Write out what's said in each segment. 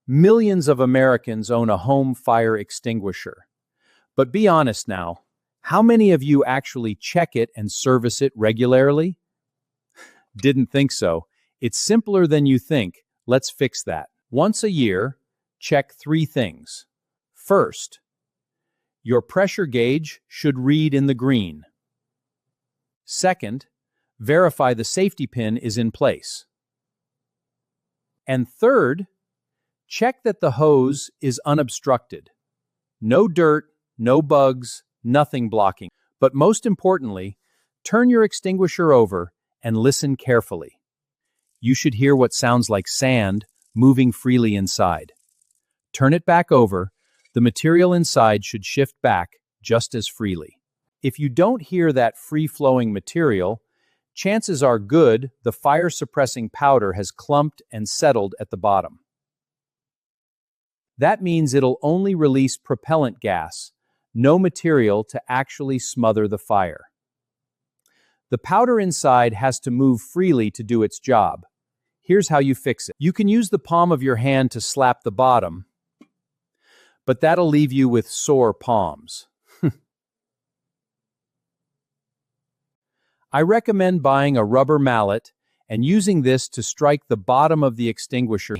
Millions of Americans own a home fire extinguisher. But be honest now, how many of you actually check it and service it regularly? Didn't think so. It's simpler than you think. Let's fix that. Once a year, check 3 things. First, your pressure gauge should read in the green. Second, verify the safety pin is in place. And third, check that the hose is unobstructed. No dirt, no bugs, nothing blocking. But most importantly, turn your extinguisher over and listen carefully. You should hear what sounds like sand moving freely inside. Turn it back over. The material inside should shift back just as freely. If you don't hear that free-flowing material, chances are good the fire-suppressing powder has clumped and settled at the bottom. That means it'll only release propellant gas, no material to actually smother the fire. The powder inside has to move freely to do its job. Here's how you fix it. You can use the palm of your hand to slap the bottom, but that'll leave you with sore palms. I recommend buying a rubber mallet and using this to strike the bottom of the extinguisher.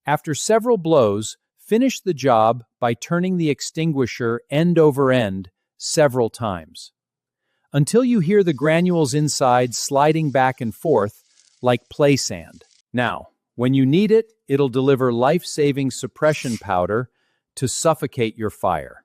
After several blows, finish the job by turning the extinguisher end over end several times, until you hear the granules inside sliding back and forth like play sand. Now, when you need it, it'll deliver life-saving suppression powder to suffocate your fire.